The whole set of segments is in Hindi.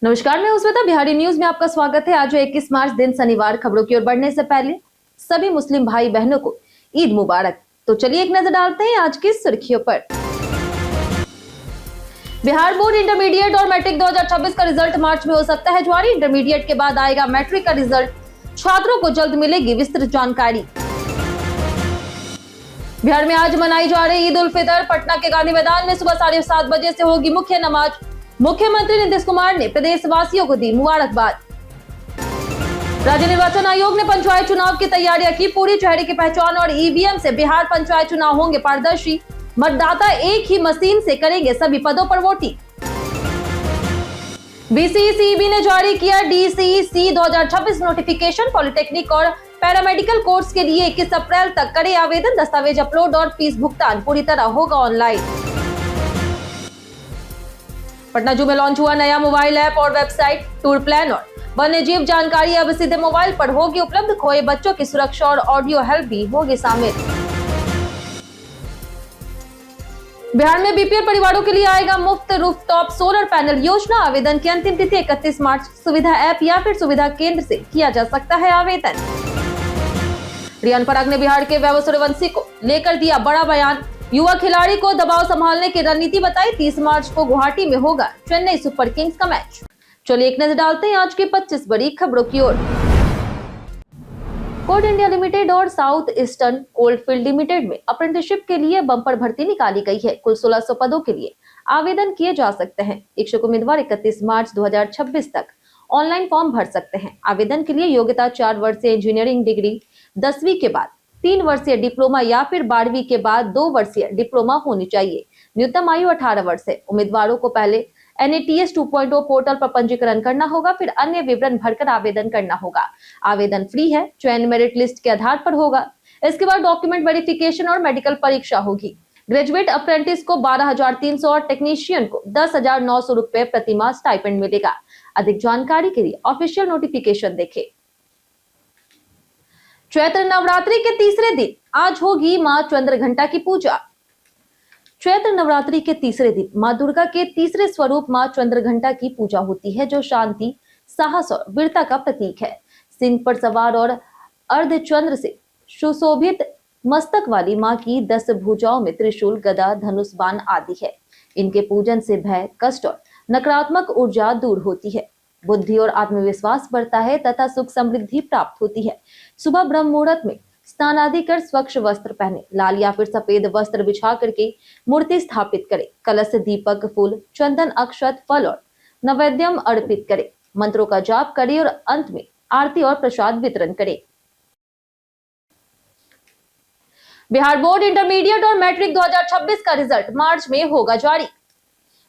नमस्कार, मैं उस्मिता। बिहारी न्यूज में आपका स्वागत है। आज 21 मार्च दिन शनिवार। खबरों की ओर बढ़ने से पहले सभी मुस्लिम भाई बहनों को ईद मुबारक। तो चलिए एक नजर डालते हैं आज की सुर्खियों पर। बिहार बोर्ड इंटरमीडिएट और मैट्रिक 2026 का रिजल्ट मार्च में हो सकता है जारी। इंटरमीडिएट के बाद आएगा मैट्रिक का रिजल्ट। छात्रों को जल्द मिलेगी विस्तृत जानकारी। बिहार में आज मनाई जा रही ईद उल फितर। पटना के गांधी मैदान में सुबह 7:30 बजे से होगी मुख्य नमाज। मुख्यमंत्री नीतीश कुमार ने प्रदेशवासियों को दी मुबारकबाद। राज्य निर्वाचन आयोग ने पंचायत चुनाव की तैयारियां की पूरी। चेहरे की पहचान और ईवीएम से बिहार पंचायत चुनाव होंगे पारदर्शी। मतदाता एक ही मशीन से करेंगे सभी पदों पर वोटिंग। बीसीईसीबी ने जारी किया डीसीसी 2026 नोटिफिकेशन। पॉलिटेक्निक और पैरामेडिकल कोर्स के लिए 21 अप्रैल तक करें आवेदन। दस्तावेज अपलोड और फीस भुगतान पूरी तरह होगा ऑनलाइन। पटना जू में लॉन्च हुआ नया मोबाइल ऐप और वेबसाइट। टूर प्लान और वन्य जीव जानकारी अब सीधे मोबाइल पर होगी उपलब्ध। खोए बच्चों की सुरक्षा और ऑडियो हेल्प भी होगी शामिल। बिहार में बीपीएल परिवारों के लिए आएगा मुफ्त रूफटॉप सोलर पैनल योजना। आवेदन की अंतिम तिथि 31 मार्च। सुविधा ऐप या फिर सुविधा केंद्र से किया जा सकता है आवेदन। रियान पराग ने बिहार के वैभव सूर्यवंशी को लेकर दिया बड़ा बयान। युवा खिलाड़ी को दबाव संभालने की रणनीति बताई। 30 मार्च को गुवाहाटी में होगा चेन्नई सुपर किंग्स का मैच। चलिए एक नजर डालते हैं आज की 25 बड़ी खबरों की ओर। कोल इंडिया लिमिटेड और साउथ ईस्टर्न कोलफील्ड लिमिटेड में अप्रेंटिसशिप के लिए बम्पर भर्ती निकाली गई है। कुल 1600 पदों के लिए आवेदन किए जा सकते हैं। इच्छुक उम्मीदवार 31 मार्च 2026 तक ऑनलाइन फॉर्म भर सकते हैं। आवेदन के लिए योग्यता 4 वर्षीय इंजीनियरिंग डिग्री, 10वीं के बाद 3 वर्षीय डिप्लोमा या फिर 12वीं के बाद 2 वर्षीय डिप्लोमा होनी चाहिए। न्यूनतम आयु 18 वर्ष है। उम्मीदवारों को पहले NATS 2.0 पोर्टल पर पंजीकरण करना होगा, फिर अन्य विवरण भरकर आवेदन करना होगा। आवेदन फ्री है। चयन मेरिट लिस्ट के आधार पर होगा। इसके बाद डॉक्यूमेंट वेरिफिकेशन और मेडिकल परीक्षा होगी। ग्रेजुएट अप्रेंटिस को 12,300 और टेक्नीशियन को 10,900 रुपए प्रति माह स्टाइपेंड मिलेगा। अधिक जानकारी के लिए ऑफिशियल नोटिफिकेशन देखें। चैत्र नवरात्रि के तीसरे दिन आज होगी मां चंद्रघंटा की पूजा। चैत्र नवरात्रि के तीसरे दिन मां दुर्गा के तीसरे स्वरूप मां चंद्रघंटा की पूजा होती है, जो शांति, साहस और वीरता का प्रतीक है। सिंह पर सवार और अर्धचंद्र से सुशोभित मस्तक वाली मां की 10 भुजाओं में त्रिशूल, गदा, धनुष, बाण आदि है। इनके पूजन से भय, कष्ट और नकारात्मक ऊर्जा दूर होती है। बुद्धि और आत्मविश्वास बढ़ता है तथा सुख समृद्धि प्राप्त होती है। सुबह ब्रह्म मुहूर्त में स्नान आदि कर स्वच्छ वस्त्र पहने, लाल या फिर सफेद वस्त्र बिछा करके मूर्ति स्थापित करें। कलश, दीपक, फूल, चंदन, अक्षत, फल और नैवेद्यम अर्पित करें। मंत्रों का जाप करें और अंत में आरती और प्रसाद वितरण करें। बिहार बोर्ड इंटरमीडिएट और मैट्रिक 2026 का रिजल्ट मार्च में होगा जारी।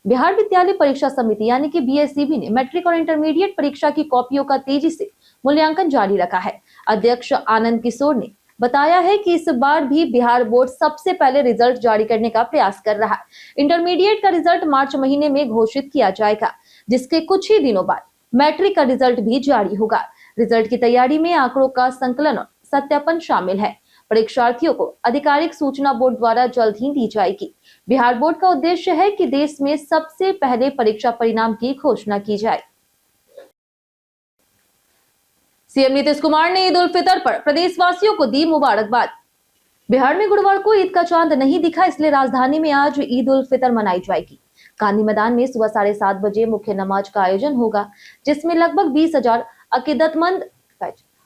बिहार विद्यालय परीक्षा समिति यानी कि BSEB ने मैट्रिक और इंटरमीडिएट परीक्षा की कॉपियों का तेजी से मूल्यांकन जारी रखा है। अध्यक्ष आनंद किशोर ने बताया है कि इस बार भी बिहार बोर्ड सबसे पहले रिजल्ट जारी करने का प्रयास कर रहा है। इंटरमीडिएट का रिजल्ट मार्च महीने में घोषित किया जाएगा, जिसके कुछ ही दिनों बाद मैट्रिक का रिजल्ट भी जारी होगा। रिजल्ट की तैयारी में आंकड़ों का संकलन और सत्यापन शामिल है। परीक्षार्थियों को आधिकारिक सूचना बोर्ड द्वारा जल्द ही दी जाएगी। बिहार बोर्ड का उद्देश्य है कि देश में सबसे पहले परीक्षा परिणाम की घोषणा की जाए। सीएम नीतीश कुमार ने ईद उल फितर पर प्रदेशवासियों को दी मुबारकबाद। बिहार में गुरुवार को ईद का चांद नहीं दिखा, इसलिए राजधानी में आज ईद उल फितर मनाई जाएगी। गांधी मैदान में सुबह 7:30 बजे मुख्य नमाज का आयोजन होगा, जिसमें लगभग 20,000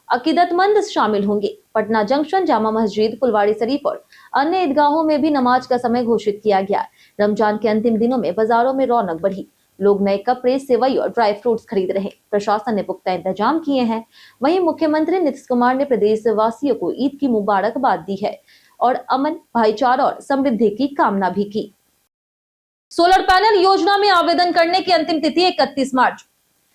अकीदतमंद शामिल होंगे। पटना जंक्शन, जामा मस्जिद, फुलवारी शरीफ और अन्य ईदगाहों में भी नमाज का समय घोषित किया गया। रमजान के अंतिम दिनों में बाजारों में रौनक बढ़ी। लोग नए कपड़े, सेवई और ड्राई फ्रूट्स खरीद रहे। प्रशासन ने पुख्ता इंतजाम किए हैं। वहीं मुख्यमंत्री नीतीश कुमार ने प्रदेशवासियों को ईद की मुबारकबाद दी है और अमन, भाईचारा और समृद्धि की कामना भी की। सोलर पैनल योजना में आवेदन करने की अंतिम तिथि 31 मार्च।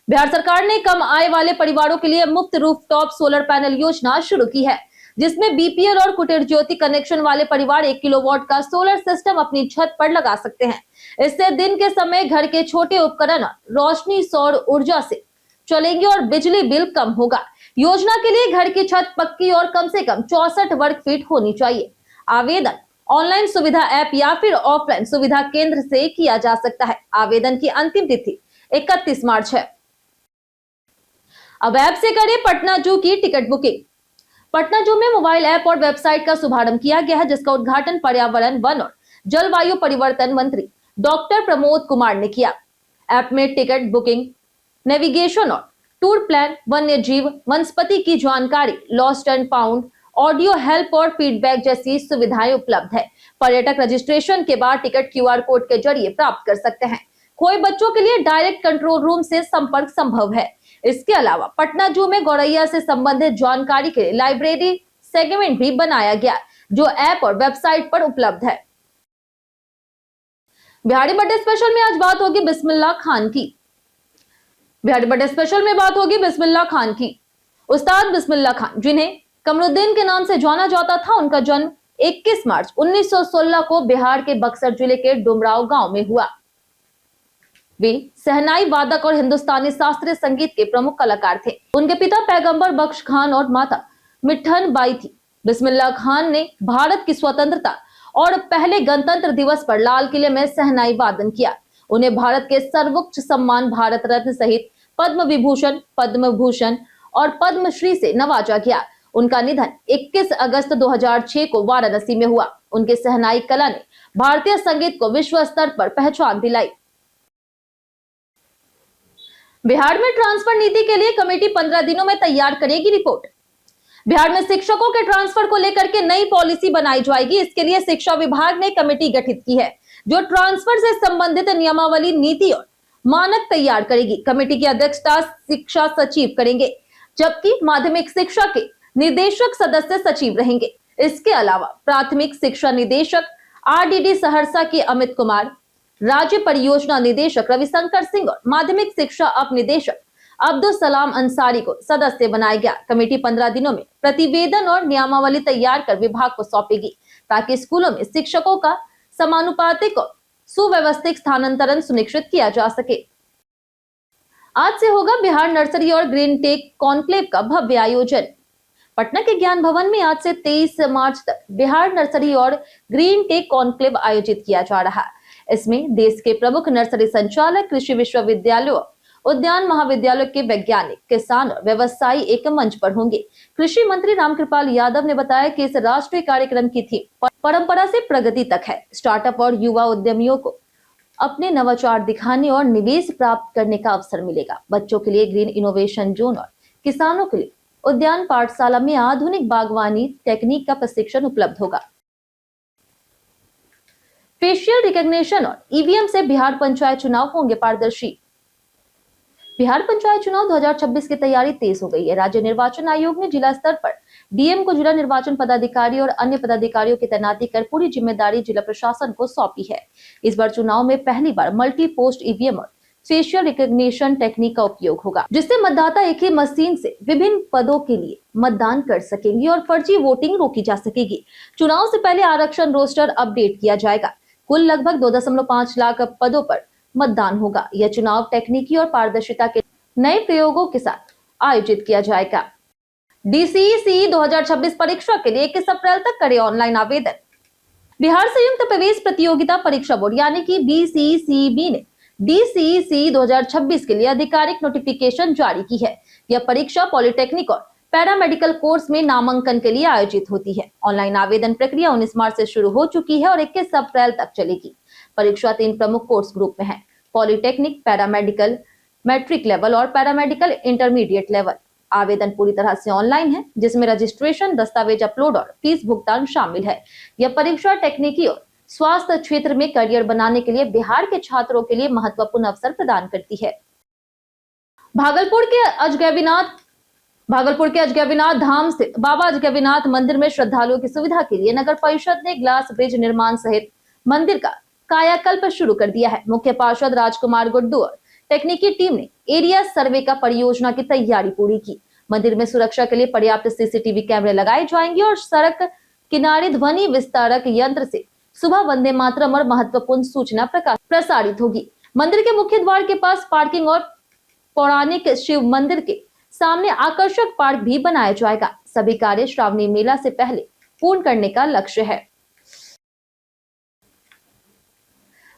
बिहार सरकार ने कम आय वाले परिवारों के लिए मुफ्त रूफटॉप सोलर पैनल योजना शुरू की है, जिसमें बीपीएल और कुटीर ज्योति कनेक्शन वाले परिवार 1 किलोवाट का सोलर सिस्टम अपनी छत पर लगा सकते हैं। इससे दिन के समय घर के छोटे उपकरण रोशनी सौर ऊर्जा से चलेंगे और बिजली बिल कम होगा। योजना के लिए घर की छत पक्की और कम से कम 64 वर्ग फीट होनी चाहिए। आवेदन ऑनलाइन सुविधा ऐप या फिर ऑफलाइन सुविधा केंद्र से किया जा सकता है। आवेदन की अंतिम तिथि 31 मार्च है। अब ऐप से करें पटना जू की टिकट बुकिंग। पटना जू में मोबाइल ऐप और वेबसाइट का शुभारंभ किया गया है, जिसका उद्घाटन पर्यावरण, वन और जलवायु परिवर्तन मंत्री डॉक्टर प्रमोद कुमार ने किया। ऐप में टिकट बुकिंग, नेविगेशन और टूर प्लान, वन्य जीव, वनस्पति की जानकारी, lost and found, audio help और फीडबैक जैसी सुविधाएं उपलब्ध है। पर्यटक रजिस्ट्रेशन के बाद टिकट क्यूआर कोड के जरिए प्राप्त कर सकते हैं। खोए बच्चों के लिए डायरेक्ट कंट्रोल रूम से संपर्क संभव है। इसके अलावा पटना जू में गौरैया से संबंधित जानकारी के लिए लाइब्रेरी सेगमेंट भी बनाया गया, जो ऐप और वेबसाइट पर उपलब्ध है। बिहारी बर्थडे स्पेशल में आज बात होगी बिस्मिल्लाह खान की। बिहारी बर्थडे स्पेशल में बात होगी बिस्मिल्लाह खान की। उस्ताद बिस्मिल्लाह खान, जिन्हें कमरुद्दीन के नाम से जाना जाता था, उनका जन्म 21 मार्च 1916 को बिहार के बक्सर जिले के डुमराव गांव में हुआ। वे सहनाई वादक और हिंदुस्तानी शास्त्रीय संगीत के प्रमुख कलाकार थे। उनके पिता पैगंबर बख्श खान और माता मिठन बाई थी। बिस्मिल्लाह खान ने भारत की स्वतंत्रता और पहले गणतंत्र दिवस पर लाल किले में सहनाई वादन किया। उन्हें भारत के सर्वोच्च सम्मान भारत रत्न सहित पद्म विभूषण, पद्म भूषण और पद्मश्री से नवाजा गया। उनका निधन 21 अगस्त 2006 को वाराणसी में हुआ। उनके सहनाई कला ने भारतीय संगीत को विश्व स्तर पर पहचान दिलाई। बिहार में ट्रांसफर नीति के लिए कमेटी 15 दिनों में तैयार करेगी रिपोर्ट। बिहार में शिक्षकों के ट्रांसफर को लेकर के नई पॉलिसी बनाई जाएगी। इसके लिए शिक्षा विभाग ने कमेटी गठित की है, जो ट्रांसफर से संबंधित नियमावली, नीति और मानक तैयार करेगी। कमेटी की अध्यक्षता शिक्षा सचिव करेंगे, जबकि माध्यमिक शिक्षा के निदेशक सदस्य सचिव रहेंगे। इसके अलावा प्राथमिक शिक्षा निदेशक आरडीडी सहरसा के अमित कुमार, राज्य परियोजना निदेशक रविशंकर सिंह और माध्यमिक शिक्षा अप निदेशक अब्दुल सलाम अंसारी को सदस्य बनाया गया। कमेटी 15 दिनों में प्रतिवेदन और नियमावली तैयार कर विभाग को सौंपेगी, ताकि स्कूलों में शिक्षकों का समानुपातिक और सुव्यवस्थित स्थानांतरण सुनिश्चित किया जा सके। आज से होगा बिहार नर्सरी और ग्रीन टेक कॉन्क्लेव का भव्य आयोजन। पटना के ज्ञान भवन में आज से 23 मार्च तक बिहार नर्सरी और ग्रीन टेक कॉन्क्लेव आयोजित किया जा रहा है। इसमें देश के प्रमुख नर्सरी संचालक, कृषि विश्वविद्यालयों, उद्यान महाविद्यालय के वैज्ञानिक, किसान और व्यवसायी एक मंच पर होंगे। कृषि मंत्री रामकृपाल यादव ने बताया कि इस राष्ट्रीय कार्यक्रम की थीम परंपरा से प्रगति तक है। स्टार्टअप और युवा उद्यमियों को अपने नवाचार दिखाने और निवेश प्राप्त करने का अवसर मिलेगा। बच्चों के लिए ग्रीन इनोवेशन जोन और किसानों के लिए उद्यान पाठशाला में आधुनिक बागवानी टेक्निक का प्रशिक्षण उपलब्ध होगा। फेशियल रिकॉग्निशन और ईवीएम से बिहार पंचायत चुनाव होंगे पारदर्शी। बिहार पंचायत चुनाव 2026 की तैयारी तेज हो गई है। राज्य निर्वाचन आयोग ने जिला स्तर पर डीएम को जिला निर्वाचन पदाधिकारी और अन्य पदाधिकारियों की तैनाती कर पूरी जिम्मेदारी जिला प्रशासन को सौंपी है। इस बार चुनाव में पहली बार मल्टी पोस्ट ईवीएम और फेशियल रिकॉग्निशन टेक्निक का उपयोग होगा, जिससे मतदाता एक ही मशीन से विभिन्न पदों के लिए मतदान कर सकेंगे और फर्जी वोटिंग रोकी जा सकेगी। चुनाव से पहले आरक्षण रोस्टर अपडेट किया जाएगा। कुल लगभग 2.5 लाख पदों पर मतदान होगा। यह चुनाव तकनीकी और पारदर्शिता के नए प्रयोगों के साथ आयोजित किया जाएगा। डीसीई 2026 परीक्षा के लिए 21 अप्रैल तक करें ऑनलाइन आवेदन। बिहार संयुक्त प्रवेश प्रतियोगिता परीक्षा बोर्ड यानी कि बीसीसीबी ने डीसीई 2026 के लिए आधिकारिक नोटिफिकेशन जारी की है। यह परीक्षा पॉलिटेक्निक और पैरामेडिकल कोर्स में नामांकन के लिए आयोजित होती है। ऑनलाइन आवेदन प्रक्रिया 19 मार्च से शुरू हो चुकी है और 21 अप्रैल तक चलेगी। परीक्षा 3 प्रमुख कोर्स ग्रुप में है: पॉलिटेक्निक, पैरामेडिकल मैट्रिक लेवल और पैरामेडिकल इंटरमीडिएट लेवल। आवेदन पूरी तरह से ऑनलाइन है, जिसमें रजिस्ट्रेशन, दस्तावेज अपलोड और फीस भुगतान शामिल है। यह परीक्षा तकनीकी और स्वास्थ्य क्षेत्र में करियर बनाने के लिए बिहार के छात्रों के लिए महत्वपूर्ण अवसर प्रदान करती है। भागलपुर के अजगैबीनाथ धाम स्थित बाबा अजगैबीनाथ मंदिर में श्रद्धालुओं की सुविधा के लिए नगर परिषद ने ग्लास ब्रिज निर्माण सहित मंदिर का कायाकल्प शुरू कर दिया है। मुख्य पार्षद राजकुमार गुड्डू और तकनीकी टीम ने एरिया सर्वे का परियोजना की तैयारी पूरी की। मंदिर में सुरक्षा के लिए पर्याप्त सीसीटीवी कैमरे लगाए जाएंगे और सड़क किनारे ध्वनि विस्तारक यंत्र से सुबह वंदे मातरम और महत्वपूर्ण सूचना प्रसारित होगी। मंदिर के मुख्य द्वार के पास पार्किंग और पौराणिक शिव मंदिर के सामने आकर्षक पार्क भी बनाया जाएगा। सभी कार्य श्रावणी मेला से पहले पूर्ण करने का लक्ष्य है।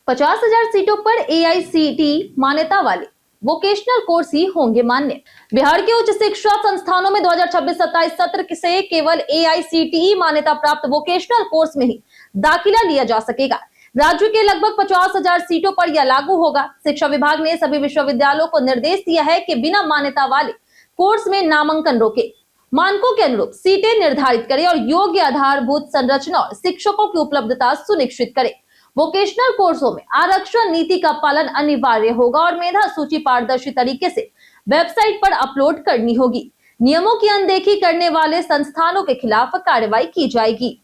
50,000 सीटों पर एआईसीटीई मान्यता वाले वोकेशनल कोर्स ही होंगे मान्य। बिहार के उच्च शिक्षा संस्थानों में 2026-27 सत्र से केवल AICTE मान्यता प्राप्त वोकेशनल कोर्स में ही दाखिला लिया जा सकेगा। राज्य के लगभग 50,000 सीटों पर यह लागू होगा। शिक्षा विभाग ने सभी विश्वविद्यालयों को निर्देश दिया है कि बिना मान्यता वाले कोर्स में नामांकन रोके, मानकों के अनुरूप सीटें निर्धारित करें और योग्य आधारभूत संरचना और शिक्षकों की उपलब्धता सुनिश्चित करें। वोकेशनल कोर्सों में आरक्षण नीति का पालन अनिवार्य होगा और मेधा सूची पारदर्शी तरीके से वेबसाइट पर अपलोड करनी होगी। नियमों की अनदेखी करने वाले संस्थानों के खिलाफ कार्रवाई की जाएगी।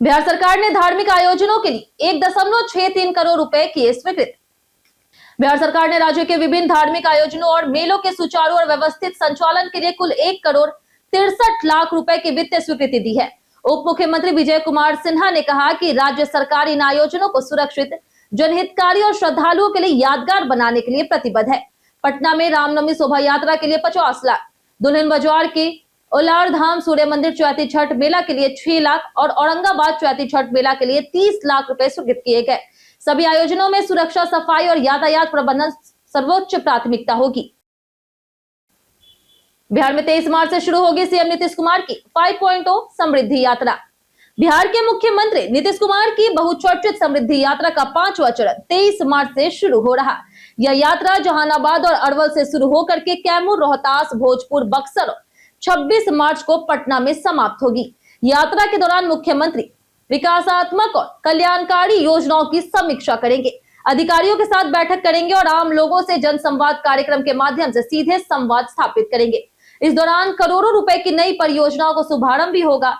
बिहार सरकार ने धार्मिक आयोजनों के लिए 1.63 करोड़ रुपए किए स्वीकृत। बिहार सरकार ने राज्य के विभिन्न धार्मिक आयोजनों और मेलों के सुचारू और व्यवस्थित संचालन के लिए कुल 1,63,00,000 रुपए की वित्तीय स्वीकृति दी है। उप मुख्यमंत्री विजय कुमार सिन्हा ने कहा कि राज्य सरकार इन आयोजनों को सुरक्षित, जनहितकारी और श्रद्धालुओं के लिए यादगार बनाने के लिए प्रतिबद्ध है। पटना में रामनवमी शोभा यात्रा के लिए 50 लाख, दुल्हिन बाजार के उलार धाम सूर्य मंदिर चैती छठ मेला के लिए 6 लाख और औरंगाबाद चैती छठ मेला के लिए 30 लाख रुपए स्वीकृत किए गए। सभी आयोजनों में सुरक्षा, सफाई और यातायात प्रबंधन सर्वोच्च प्राथमिकता होगी। बिहार में 23 मार्च से शुरू होगी सीएम नीतीश कुमार की 5.0 समृद्धि यात्रा। बिहार के मुख्यमंत्री नीतीश कुमार की बहुचर्चित समृद्धि यात्रा का 5वां चरण 23 मार्च से शुरू हो रहा। यह यात्रा जहानाबाद और अरवल से शुरू होकर के कैमूर, रोहतास, भोजपुर, बक्सर और 26 मार्च को पटना में समाप्त होगी। यात्रा के दौरान मुख्यमंत्री विकासात्मक और कल्याणकारी योजनाओं की समीक्षा करेंगे, अधिकारियों के साथ बैठक करेंगे और आम लोगों से जनसंवाद कार्यक्रम के माध्यम से सीधे संवाद स्थापित करेंगे। इस दौरान करोड़ों रुपए की नई परियोजनाओं को शुभारंभ भी होगा।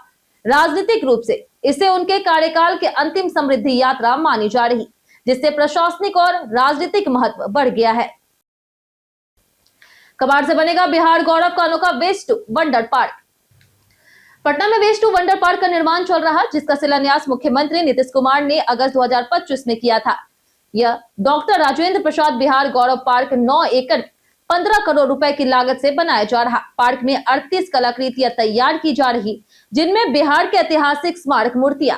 राजनीतिक रूप से इसे उनके कार्यकाल के अंतिम समृद्धि यात्रा मानी जा रही, जिससे प्रशासनिक और राजनीतिक महत्व बढ़ गया है। कबाड़ से बनेगा बिहार गौरव का अनोखा waste to wonder park. Patna में वेस्ट टू वंडर पार्क का निर्माण चल रहा, जिसका शिलान्यास मुख्यमंत्री नीतीश कुमार ने अगस्त 2025 में किया था। यह डॉक्टर राजेंद्र प्रसाद बिहार गौरव पार्क 9 एकड़ 15 करोड़ रुपए की लागत से बनाया जा रहा। पार्क में 38 कलाकृतियां तैयार की जा रही, जिनमें बिहार के ऐतिहासिक स्मारक मूर्तियां,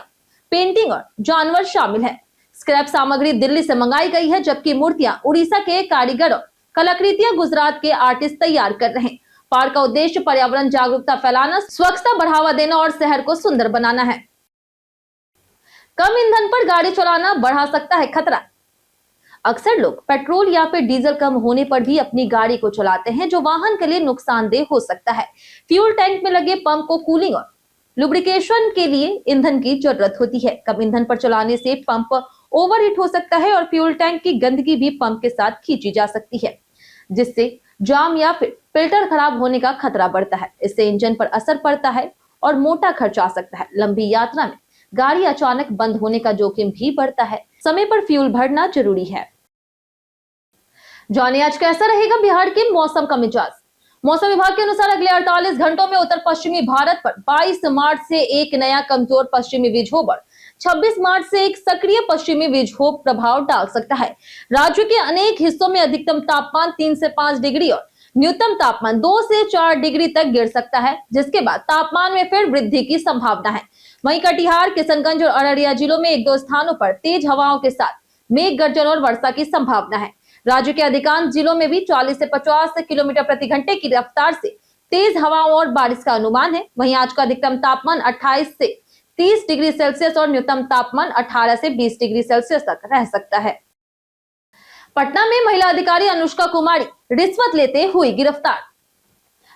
पेंटिंग और जानवर शामिल है। स्क्रैप सामग्री दिल्ली से मंगाई गई है, जबकि मूर्तियां उड़ीसा के कारीगर और कलाकृतियां गुजरात के आर्टिस्ट तैयार कर रहे हैं। पार्क का उद्देश्य पर्यावरण जागरूकता फैलाना, स्वच्छता बढ़ावा देना और शहर को सुंदर बनाना है। कम ईंधन पर गाड़ी चलाना बढ़ा सकता है खतरा। अक्सर लोग पेट्रोल या फिर डीजल कम होने पर भी अपनी गाड़ी को चलाते हैं, जो वाहन के लिए नुकसानदेह हो सकता है। फ्यूल टैंक में लगे पंप को कूलिंग और लुब्रिकेशन के लिए ईंधन की जरूरत होती है। कम ईंधन पर चलाने से पंप ओवरहीट हो सकता है और फ्यूल टैंक की गंदगी भी पंप के साथ खींची जा सकती है, जिससे जाम या फिर फिल्टर खराब होने का खतरा बढ़ता है। इससे इंजन पर असर पड़ता है और मोटा खर्च आ सकता है। लंबी यात्रा में गाड़ी अचानक बंद होने का जोखिम भी बढ़ता है। समय पर फ्यूल भरना जरूरी है। जानिए आज कैसा रहेगा बिहार के मौसम का मिजाज। मौसम विभाग के अनुसार अगले 48 घंटों में उत्तर पश्चिमी भारत पर 22 मार्च से एक नया कमजोर पश्चिमी विक्षोभ और 26 मार्च से एक सक्रिय पश्चिमी विक्षोभ प्रभाव डाल सकता है। राज्य के अनेक हिस्सों में अधिकतम तापमान 3 से 5 डिग्री और न्यूनतम तापमान 2 से 4 डिग्री तक गिर सकता है, जिसके बाद तापमान में फिर वृद्धि की संभावना है। वहीं कटिहार, किशनगंज और अररिया जिलों में 1-2 स्थानों पर तेज हवाओं के साथ मेघ गर्जन और वर्षा की संभावना है। राज्य के अधिकांश जिलों में भी 40 से 50 किलोमीटर प्रति घंटे की रफ्तार से तेज हवाओं और बारिश का अनुमान है। वहीं आज का अधिकतम तापमान 28 से 30 डिग्री सेल्सियस और न्यूनतम तापमान 18 से 20 डिग्री सेल्सियस तक रह सकता है। पटना में महिला अधिकारी अनुष्का कुमारी रिश्वत लेते हुई गिरफ्तार।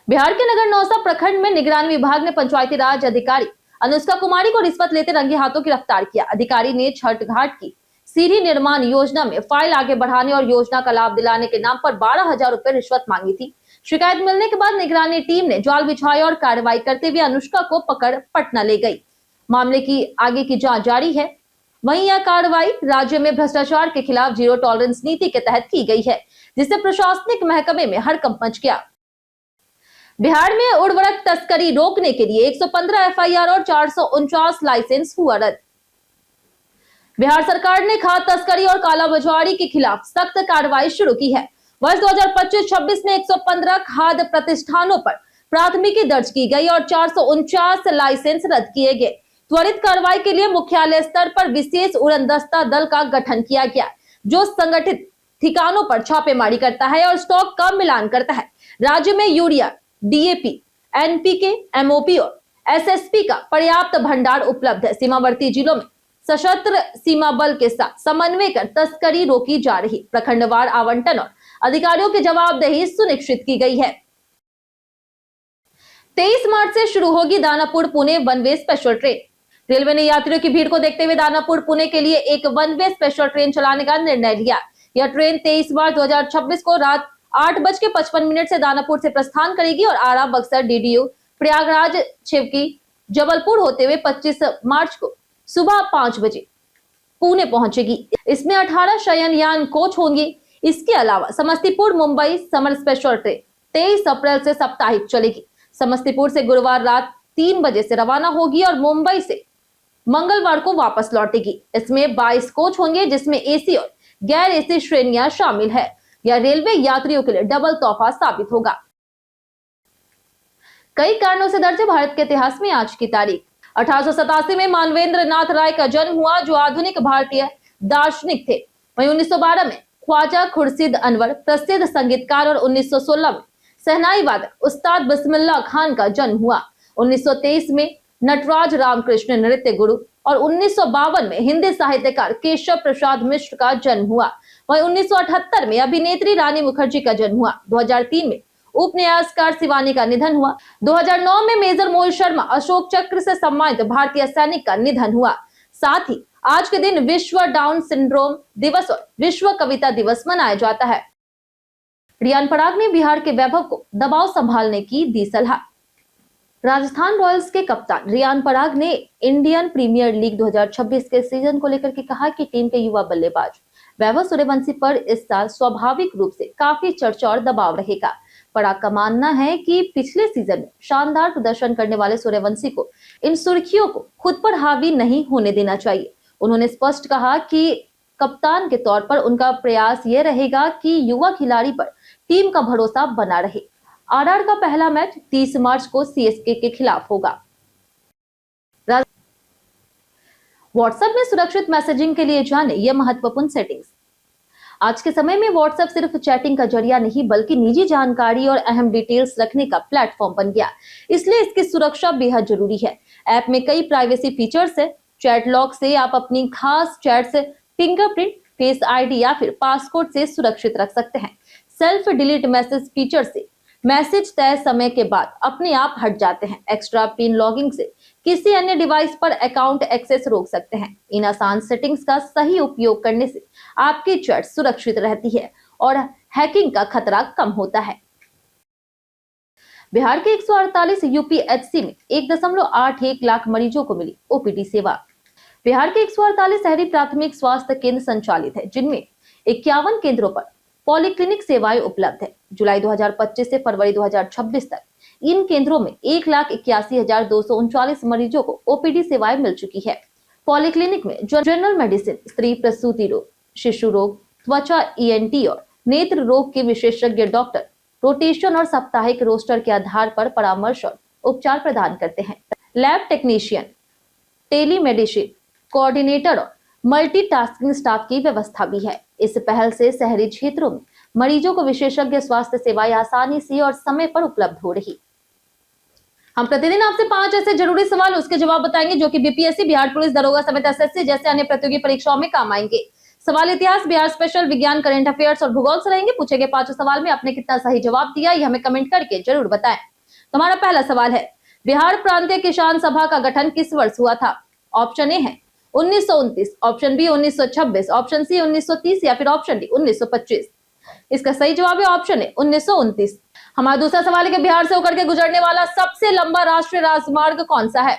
बिहार के नगर नौसा प्रखंड में निगरानी विभाग ने पंचायती राज अधिकारी अनुष्का कुमारी को रिश्वत लेते रंगे हाथों गिरफ्तार किया। अधिकारी ने छठ घाट की सीढ़ी निर्माण योजना में फाइल आगे बढ़ाने और योजना का लाभ दिलाने के नाम पर 12,000 रुपए रिश्वत मांगी थी। शिकायत मिलने के बाद निगरानी टीम ने जाल बिछाया और कार्रवाई करते हुए अनुष्का को पकड़ पटना ले गई। मामले की आगे की जांच जारी है। वहीं यह कार्रवाई राज्य में भ्रष्टाचार के खिलाफ जीरो टॉलरेंस नीति के तहत की गई है, जिससे प्रशासनिक महकमे में हड़कंप मच गया। बिहार में उर्वरक तस्करी रोकने के लिए 115 FIR और 449 लाइसेंस हुआ रद्द। बिहार सरकार ने खाद्य तस्करी और कालाबाजारी के खिलाफ सख्त कार्रवाई शुरू की है। वर्ष 2025-26 में 115 खाद्य प्रतिष्ठानों पर प्राथमिकी दर्ज की गई और 449 लाइसेंस रद्द किए गए। त्वरित कार्रवाई के लिए मुख्यालय स्तर पर विशेष उड़नदस्ता दल का गठन किया गया, जो संगठित ठिकानों पर छापेमारी करता है और स्टॉक का मिलान करता है। राज्य में यूरिया, डीएपी, एनपीके, एमओपी और एसएसपी का पर्याप्त भंडार उपलब्ध है। सीमावर्ती जिलों में सशस्त्र सीमा बल के साथ समन्वय कर तस्करी रोकी जा रही। प्रखंडवार आवंटन और अधिकारियों की जवाबदेही सुनिश्चित की गई है। 23 मार्च से शुरू होगी Danapur Pune one way special train. Railway ने यात्रियों की भीड़ को देखते हुए दानापुर पुणे के लिए एक वन वे स्पेशल ट्रेन चलाने का निर्णय लिया। यह ट्रेन 23 मार्च 2026 को रात 8:55 से दानापुर से प्रस्थान करेगी और आरा, बक्सर, डीडीयू, प्रयागराज, छिवकी, जबलपुर होते हुए 25 मार्च को सुबह 5 बजे पुणे पहुंचेगी। इसमें 18 शयनयान कोच होंगे। इसके अलावा Samastipur Mumbai summer special train 23 अप्रैल से साप्ताहिक चलेगी। समस्तीपुर से गुरुवार रात 3 बजे से रवाना होगी और मुंबई से मंगलवार को वापस लौटेगी। इसमें 22 कोच होंगे, जिसमें एसी और गैर एसी श्रेणियां शामिल है। यह रेलवे यात्रियों के लिए डबल तोहफा साबित होगा। कई कारणों से दर्ज है भारत के इतिहास में आज की तारीख। 1887 में मानवेंद्र नाथ राय का जन्म हुआ, जो आधुनिक भारतीय दार्शनिक थे। वहीं 1912 में ख्वाजा खुर्शीद अनवर, प्रसिद्ध संगीतकार, और 1916 में शहनाई वादक उस्ताद बिस्मिल्लाह खान का जन्म हुआ। 1923 में नटराज रामकृष्ण नृत्य गुरु और 1952 में हिंदी साहित्यकार केशव प्रसाद मिश्र का जन्म हुआ। वहीं 1978 में अभिनेत्री रानी मुखर्जी का जन्म हुआ। 2003 में उपन्यासकार शिवानी का निधन हुआ। 2009 में मेजर मोहित शर्मा अशोक चक्र से सम्मानित भारतीय सैनिक का निधन हुआ। साथ ही आज के दिन विश्व डाउन सिंड्रोम दिवस और विश्व कविता दिवस मनाया जाता है। रियान पराग ने बिहार के वैभव को दबाव संभालने की दी सलाह। राजस्थान रॉयल्स के कप्तान रियान पराग ने इंडियन प्रीमियर लीग 2026 के सीजन को लेकर के कहा कि टीम के युवा बल्लेबाज वैभव सूर्यवंशी पर इस साल स्वाभाविक रूप से काफी चर्चा और दबाव रहेगा। पराग का मानना है कि पिछले सीजन में शानदार प्रदर्शन करने वाले सूर्यवंशी को इन सुर्खियों को खुद पर हावी नहीं होने देना चाहिए। उन्होंने स्पष्ट कहा कि कप्तान के तौर पर उनका प्रयास यह रहेगा कि युवा खिलाड़ी पर टीम का भरोसा बना रहे। आरआर का पहला मैच 30 मार्च को सीएसके के खिलाफ होगा। व्हाट्सएप में सुरक्षित मैसेजिंग के लिए जाने ये महत्वपूर्ण सेटिंग्स। आज के समय में व्हाट्सएप सिर्फ चैटिंग का जरिया नहीं, बल्कि निजी जानकारी और अहम डिटेल्स रखने का प्लेटफॉर्म बन गया। इसलिए इसकी सुरक्षा बेहद जरूरी है। ऐप में कई प्राइवेसी फीचर्स है। चैट लॉक से आप अपनी खास चैट से फिंगरप्रिंट, फेस आईडी या फिर पासकोड से सुरक्षित रख सकते हैं। सेल्फ डिलीट मैसेज फीचर से मैसेज तय समय के बाद अपने आप हट जाते हैं। एक्स्ट्रा पिन लॉगिंग से किसी अन्य डिवाइस पर अकाउंट एक्सेस रोक सकते हैं। इन आसान सेटिंग्स का सही उपयोग करने से आपकी चैट सुरक्षित रहती है और हैकिंग का खतरा कम होता है। बिहार के 148 यूपीएचसी में 1.81 लाख मरीजों को मिली ओपीडी सेवा। बिहार के 148 शहरी प्राथमिक स्वास्थ्य केंद्र संचालित है, जिनमें 51 केंद्रों पर पॉलीक्लिनिक सेवाएं उपलब्ध है। जुलाई 2025 से फरवरी 2026 तक इन केंद्रों में 1,81,239 मरीजों को ओपीडी सेवाएं मिल चुकी है। पॉलीक्लिनिक में जनरल मेडिसिन, स्त्री प्रसूति रोग, शिशु रोग, त्वचा, ईएनटी और नेत्र रोग के विशेषज्ञ डॉक्टर रोटेशन और साप्ताहिक रोस्टर के आधार पर परामर्श और उपचार प्रदान करते हैं। लैब टेक्नीशियन, टेलीमेडिसिन कोऑर्डिनेटर और मल्टीटास्किंग स्टाफ की व्यवस्था भी है। इस पहल से शहरी क्षेत्रों में मरीजों को विशेषज्ञ स्वास्थ्य सेवाएं आसानी से और समय पर उपलब्ध हो रही। हम प्रतिदिन आपसे 5 ऐसे जरूरी सवाल उसके जवाब बताएंगे जो कि बीपीएससी, बिहार पुलिस दरोगा समेत एसएससी जैसे अन्य प्रतियोगी परीक्षाओं में काम आएंगे। सवाल इतिहास, बिहार स्पेशल, विज्ञान, करंट अफेयर्स और भूगोल से रहेंगे। पूछे गए 5 सवाल में आपने कितना सही जवाब दिया, ये हमें कमेंट करके जरूर बताएं। तुम्हारा पहला सवाल है, बिहार प्रांतीय किसान सभा का गठन किस वर्ष हुआ था? ऑप्शन ए है 1929, ऑप्शन बी 1926, ऑप्शन सी 1930 या फिर ऑप्शन डी 1925। इसका सही जवाब है ऑप्शन ए 1929। हमारा दूसरा सवाल है कि बिहार से होकर के गुजरने वाला सबसे लंबा राष्ट्रीय राजमार्ग कौन सा है?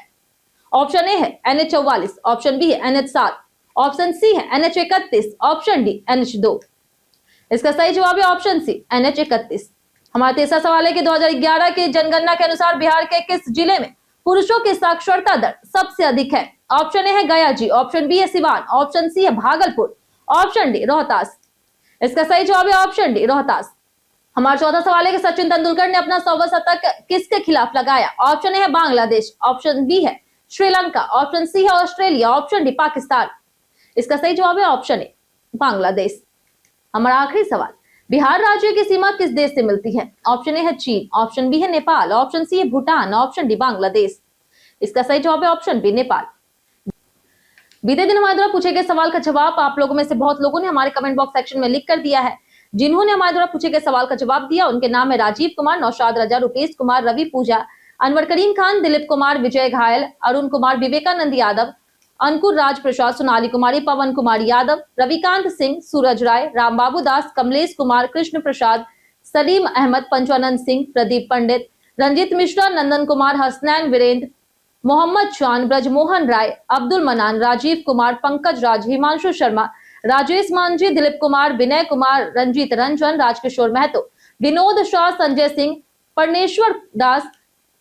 ऑप्शन ए है NH44, ऑप्शन बी है NH7, ऑप्शन सी है NH31, ऑप्शन डी NH2। इसका सही जवाब है ऑप्शन सी NH31। हमारा तीसरा सवाल है कि 2011 की जनगणना के अनुसार बिहार के किस जिले में पुरुषों की साक्षरता दर सबसे अधिक है? ऑप्शन ए है गया जी, ऑप्शन बी है सिवान, ऑप्शन सी है भागलपुर, ऑप्शन डी रोहतास। इसका सही जवाब है ऑप्शन डी रोहतास। हमारा चौथा सवाल है कि सचिन तेंदुलकर ने अपना 100वां शतक किसके खिलाफ लगाया? ऑप्शन ए है बांग्लादेश, ऑप्शन बी है श्रीलंका, ऑप्शन सी है ऑस्ट्रेलिया, ऑप्शन डी पाकिस्तान। इसका सही जवाब है ऑप्शन ए बांग्लादेश। हमारा आखिरी सवाल, बिहार राज्य की सीमा किस देश से मिलती है? ऑप्शन ए है चीन, ऑप्शन बी है नेपाल, ऑप्शन सी है भूटान, ऑप्शन डी बांग्लादेश। इसका सही जवाब है ऑप्शन बी नेपाल। बीते दिन हमारे द्वारा पूछे गए सवाल का जवाब आप लोगों में से बहुत लोगों ने हमारे कमेंट बॉक्स सेक्शन में लिख कर दिया है। जिन्होंने हमारे द्वारा पूछे गए सवाल का जवाब दिया उनके नाम है राजीव कुमार, नौशाद रजा, रुपेश कुमार, रवि पूजा, अनवर करीम खान, दिलीप कुमार, विजय घायल, अरुण कुमार, विवेकानंद यादव, अंकुर राज प्रसाद, सोनाली कुमारी, पवन कुमार यादव, रविकांत सिंह, सूरज राय, रामबाबू दास, कमलेश कुमार, कृष्ण प्रसाद, सलीम अहमद, पंचानंद सिंह, प्रदीप पंडित, रंजीत मिश्रा, नंदन कुमार, हसनैन वीरेंद्र, मोहम्मद शान, ब्रजमोहन राय, अब्दुल मनान, राजीव कुमार, पंकज राज, हिमांशु शर्मा, राजेश मांझी, दिलीप कुमार, विनय कुमार, रंजीत रंजन, राजकिशोर महतो, विनोद शाह, संजय सिंह, परमेश्वर दास,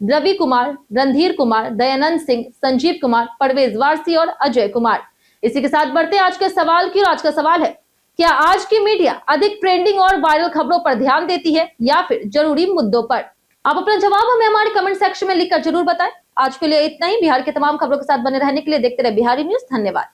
रवि कुमार, रणधीर कुमार, दयानंद सिंह, संजीव कुमार, परवेज वारसी और अजय कुमार। इसी के साथ बढ़ते आज के सवाल की, और आज का सवाल है, क्या आज की मीडिया अधिक ट्रेंडिंग और वायरल खबरों पर ध्यान देती है या फिर जरूरी मुद्दों पर? आप अपना जवाब हमें हमारे कमेंट सेक्शन में लिखकर जरूर बताएं। आज के लिए इतना ही। बिहार के तमाम खबरों के साथ बने रहने के लिए देखते रहे बिहारी न्यूज। धन्यवाद।